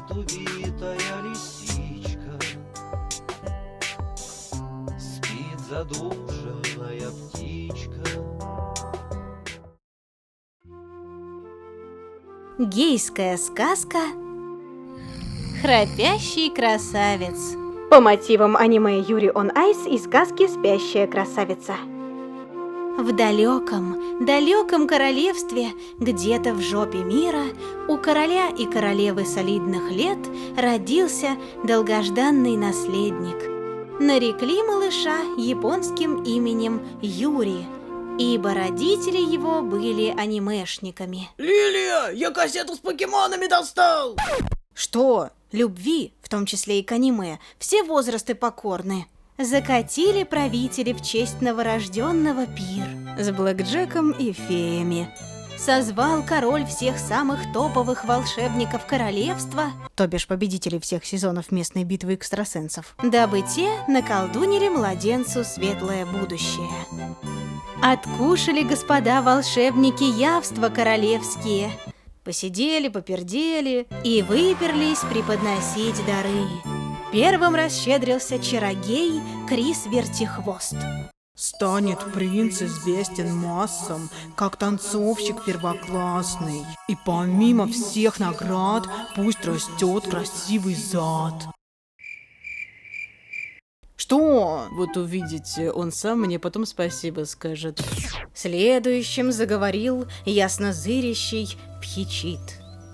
увитая лисичка, спит задушенная птичка. Гейская сказка «Храпящий красавец» по мотивам аниме Yuri on Ice и сказки «Спящая красавица». В далеком королевстве, где-то в жопе мира, у короля и королевы солидных лет родился долгожданный наследник. Нарекли малыша японским именем Юри, ибо родители его были анимешниками. Лилия, я кассету с покемонами достал! Что? Любви, в том числе и к аниме, все возрасты покорны. Закатили правители в честь новорожденного пир с блэкджеком и феями. Созвал король всех самых топовых волшебников королевства, то бишь победителей всех сезонов местной битвы экстрасенсов, дабы те наколдунили младенцу светлое будущее. Откушали господа волшебники явства королевские, посидели, попердели и выперлись преподносить дары. Первым расщедрился чародей Крис Вертихвост. Станет принц известен массам, как танцовщик первоклассный. И помимо всех наград, пусть растет красивый зад. Что? Вот увидите, он сам мне потом спасибо скажет. Следующим заговорил яснозырящий Пхичит.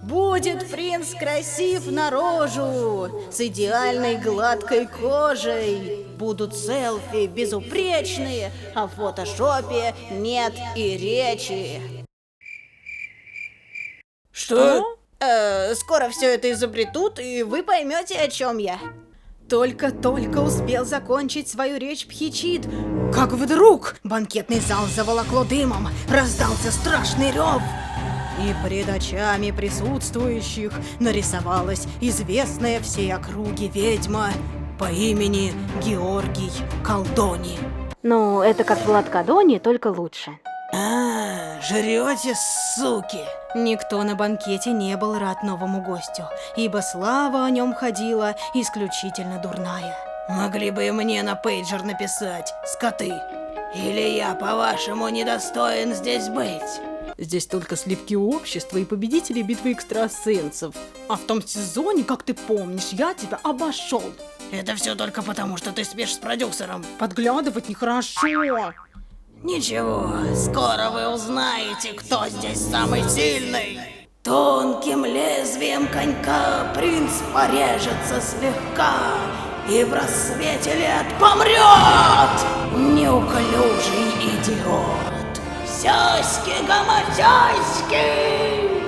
Будет принц красив наружу, с идеальной гладкой кожей. Будут селфи безупречные, а в фотошопе нет и речи. Что? Скоро все это изобретут, и вы поймете, о чем я. Только успел закончить свою речь Пхичит, как вдруг банкетный зал заволокло дымом, раздался страшный рев. И пред очами присутствующих нарисовалась известная всей округе ведьма по имени Георгий Колдони. Ну, это как Влад Кадони, только лучше. Жрете, суки! Никто на банкете не был рад новому гостю, ибо слава о нем ходила исключительно дурная. Могли бы и мне на пейджер написать, скоты. Или я, по-вашему, недостоин здесь быть? Здесь только сливки общества и победители битвы экстрасенсов. А в том сезоне, как ты помнишь, я тебя обошел. Это все только потому, что ты спишь с продюсером. Подглядывать нехорошо. Ничего, скоро вы узнаете, кто здесь самый сильный. Тонким лезвием конька принц порежется слегка и в рассвете лет помрет. Неуклюжий идиот. Сяськи-гаматяськи!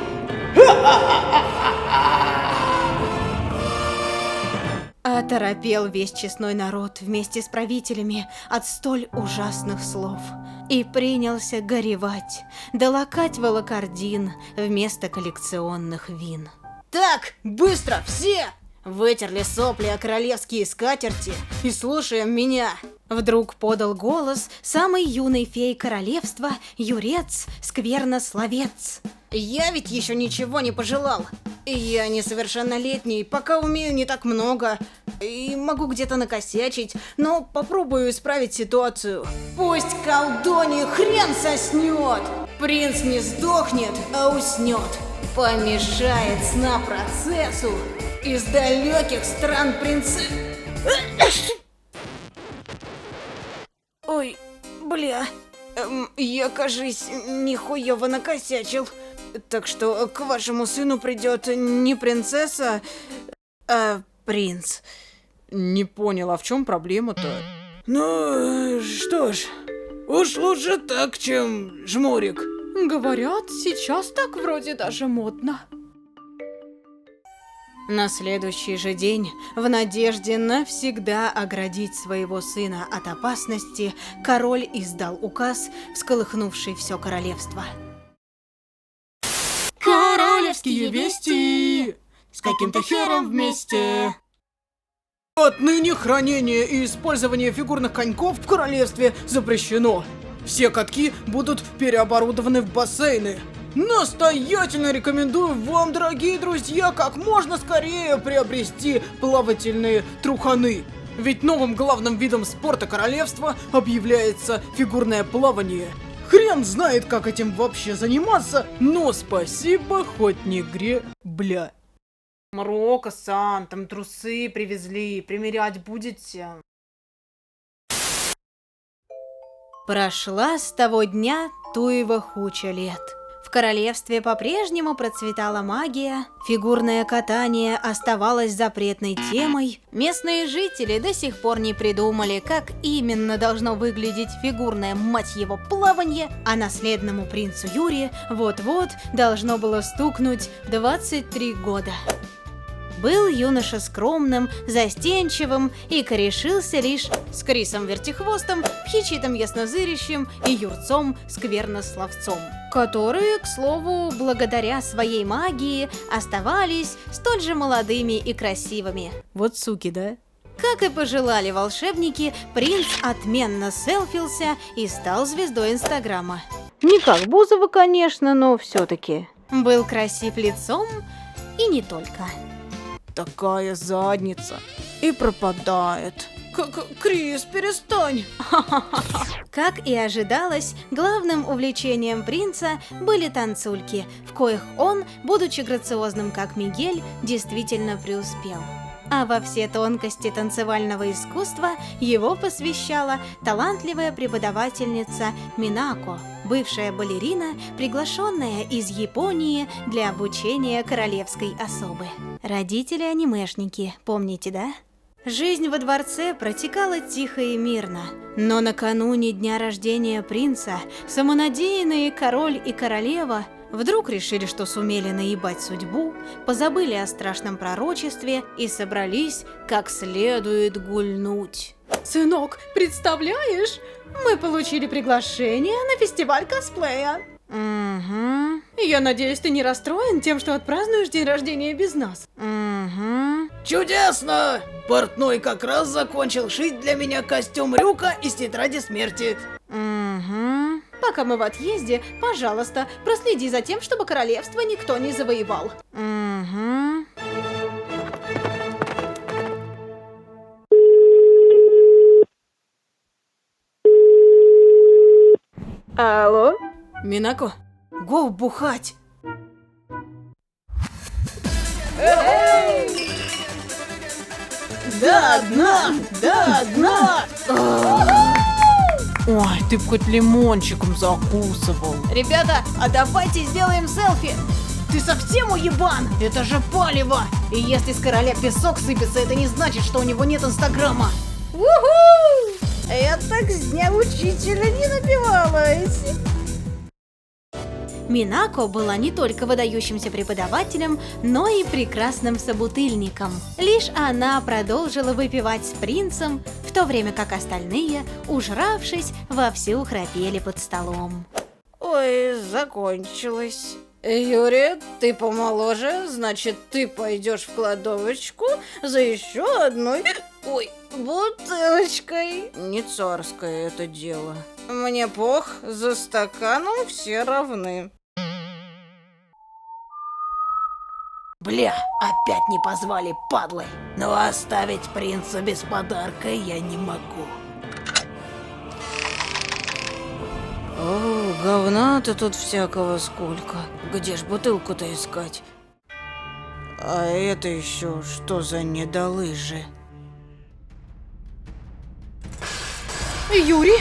Оторопел весь честной народ вместе с правителями от столь ужасных слов и принялся горевать, да лакать волокордин вместо коллекционных вин. Так, быстро, все! Вытерли сопли о королевские скатерти и слушаем меня. Вдруг подал голос самый юный фей королевства Юрец Сквернословец. Я ведь еще ничего не пожелал. Я несовершеннолетний, пока умею не так много. И могу где-то накосячить, но попробую исправить ситуацию. Пусть колдунья хрен соснет. Принц не сдохнет, а уснет. Помешает сна процессу. Из далеких стран принцы... Ой, бля, я, кажись, нихуево накосячил. Так что к вашему сыну придет не принцесса, а принц. Не понял, а в чем проблема-то? Ну, что ж, уж лучше так, чем жмурик. Говорят, сейчас так вроде даже модно. На следующий же день, в надежде навсегда оградить своего сына от опасности, король издал указ, всколыхнувший все королевство. Королевские вести! С каким-то хером вместе! Отныне хранение и использование фигурных коньков в королевстве запрещено. Все катки будут переоборудованы в бассейны. Настоятельно рекомендую вам, дорогие друзья, как можно скорее приобрести плавательные труханы. Ведь новым главным видом спорта королевства объявляется фигурное плавание. Хрен знает, как этим вообще заниматься, но спасибо хоть не бля. Марокко-сан, там трусы привезли, примерять будете? Прошла с того дня туева хуча лет. В королевстве по-прежнему процветала магия, фигурное катание оставалось запретной темой, местные жители до сих пор не придумали, как именно должно выглядеть фигурное, мать его, плаванье, а наследному принцу Юрию вот-вот должно было стукнуть 23 года. Был юноша скромным, застенчивым и корешился лишь с Крисом Вертихвостом, Пхичитом Яснозырящим и Юрцом Сквернословцом, которые, к слову, благодаря своей магии оставались столь же молодыми и красивыми. Вот суки, да? Как и пожелали волшебники, принц отменно селфился и стал звездой Инстаграма. Не как Бузова, конечно, но все-таки. Был красив лицом и не только. Такая задница. И пропадает. Крис, перестань. Как и ожидалось, главным увлечением принца были танцульки, в коих он, будучи грациозным как Мигель, действительно преуспел. А во все тонкости танцевального искусства его посвящала талантливая преподавательница Минако, бывшая балерина, приглашенная из Японии для обучения королевской особы. Родители-анимешники, помните, да? Жизнь во дворце протекала тихо и мирно, но накануне дня рождения принца самонадеянные король и королева вдруг решили, что сумели наебать судьбу, позабыли о страшном пророчестве и собрались как следует гульнуть. Сынок, представляешь? Мы получили приглашение на фестиваль косплея. Угу. Я надеюсь, ты не расстроен тем, что отпразднуешь день рождения без нас. Угу. Чудесно! Портной как раз закончил шить для меня костюм Рюка из тетради смерти. Угу. Пока мы в отъезде, пожалуйста, проследи за тем, чтобы королевство никто не завоевал. Угу. Алло? Минако? Го бухать! До дна! До дна! Ой, ты б хоть лимончиком закусывал. Ребята, а давайте сделаем селфи! Ты совсем уебан? Это же палево! И если с короля песок сыпется, это не значит, что у него нет инстаграма. Уху! Я так с дня учителя не напивалась. Минако была не только выдающимся преподавателем, но и прекрасным собутыльником. Лишь она продолжила выпивать с принцем, в то время как остальные, ужравшись, вовсю храпели под столом. Ой, закончилось. Юрий, ты помоложе, значит, ты пойдешь в кладовочку за еще одной, бутылочкой. Не царское это дело. Мне пох, за стаканом все равны. Бля, опять не позвали, падлы. Но оставить принца без подарка я не могу. О, говна-то тут всякого сколько. Где ж бутылку-то искать? А это еще что за недолыжи? Юрий?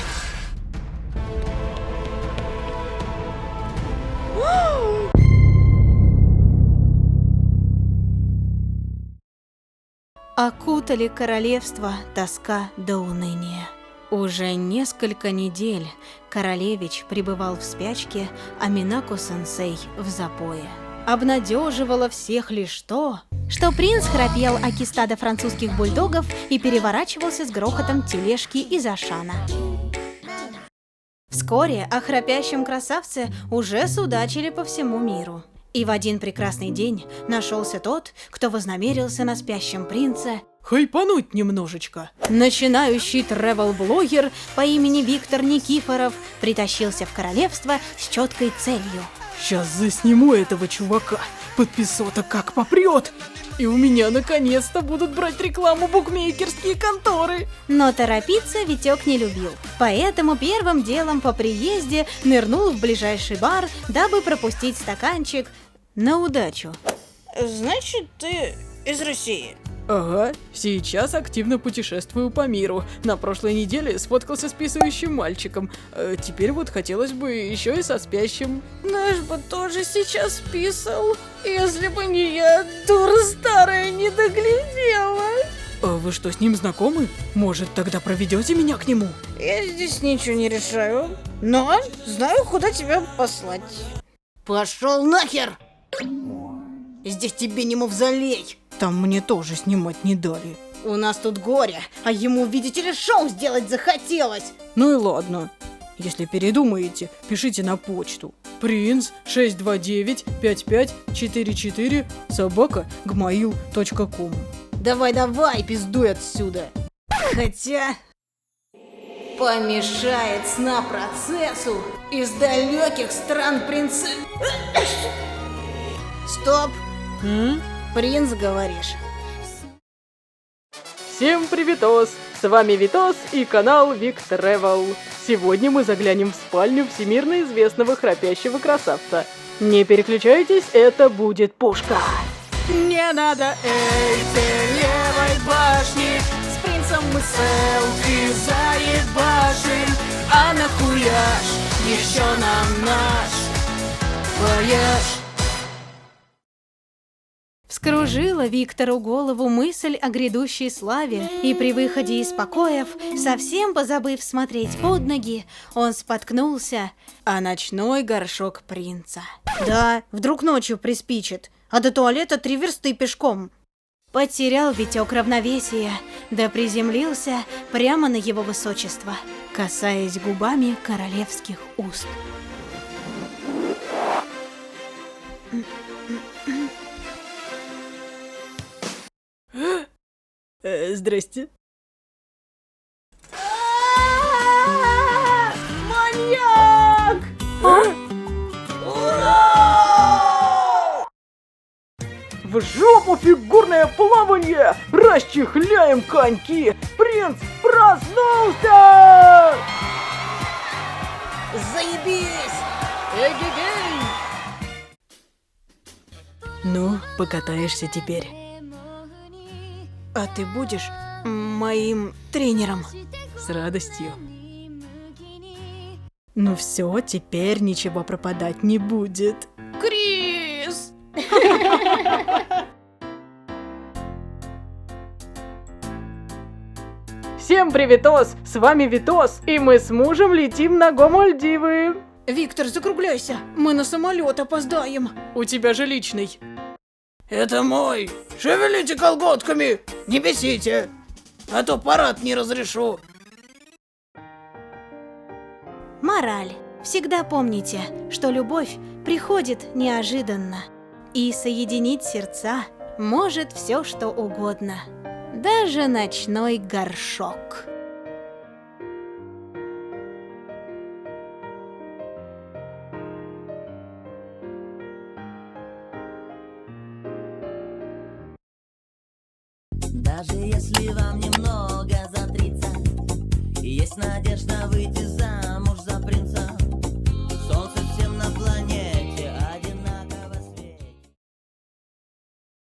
Окутали королевство тоска до уныния. Уже несколько недель королевич пребывал в спячке, а Минако-сенсей в запое. Обнадеживало всех лишь то, что принц храпел о кистадо французских бульдогов и переворачивался с грохотом тележки из Ашана. Вскоре о храпящем красавце уже судачили по всему миру. И в один прекрасный день нашелся тот, кто вознамерился на спящем принце Хайпануть немножечко. Начинающий тревел-блогер по имени Виктор Никифоров притащился в королевство с четкой целью Сейчас засниму этого чувака. Подписота как попрет. И у меня наконец-то будут брать рекламу букмекерские конторы. Но торопиться Витек не любил, поэтому первым делом по приезде нырнул в ближайший бар, дабы пропустить стаканчик на удачу. Значит, ты из России? Ага, сейчас активно путешествую по миру. На прошлой неделе сфоткался с писающим мальчиком. Теперь вот хотелось бы еще и со спящим. Наш бы тоже сейчас писал, если бы не я, дура старая, не доглядела. А вы что, с ним знакомы? Может, тогда проведете меня к нему? Я здесь ничего не решаю, но знаю, куда тебя послать. Пошел нахер! Здесь тебе не мавзолей. Там мне тоже снимать не дали. У нас тут горе, а ему, видите ли, шоу сделать захотелось. Ну и ладно. Если передумаете, пишите на почту. Принц 629-5544@gmail.com. Давай, пиздуй отсюда. Хотя... помешает сна-процессу из далеких стран принца... Стоп! Принц, говоришь? Всем приветос! С вами Витос и канал Вик Travel. Сегодня мы заглянем в спальню всемирно известного храпящего красавца. Не переключайтесь, это будет пушка. Не надо этой левой башни, с принцем мы селфи заебашим. А нахуя ж еще нам наш вояж? Вскружила Виктору голову мысль о грядущей славе, и при выходе из покоев, совсем позабыв смотреть под ноги, он споткнулся о ночной горшок принца. Да, вдруг ночью приспичит, а до туалета 3 версты пешком. Потерял Витек равновесие, да приземлился прямо на его высочество, касаясь губами королевских уст. Здрасте. Маньяк! В жопу фигурное плавание! Расчехляем коньки! Принц проснулся! Заебись! Эгегей! Ну, покатаешься теперь. А ты будешь моим тренером? С радостью. Ну все, теперь ничего пропадать не будет. Крис! Всем приветос! С вами Витос, и мы с мужем летим на Го-Мальдивы. Виктор, закругляйся, мы на самолет опоздаем. У тебя же личный. Это мой! Шевелите колготками! Не бесите! А то парад не разрешу! Мораль. Всегда помните, что любовь приходит неожиданно. И соединить сердца может все, что угодно. Даже ночной горшок. Даже если вам немного за 30, есть надежда выйти замуж за принца.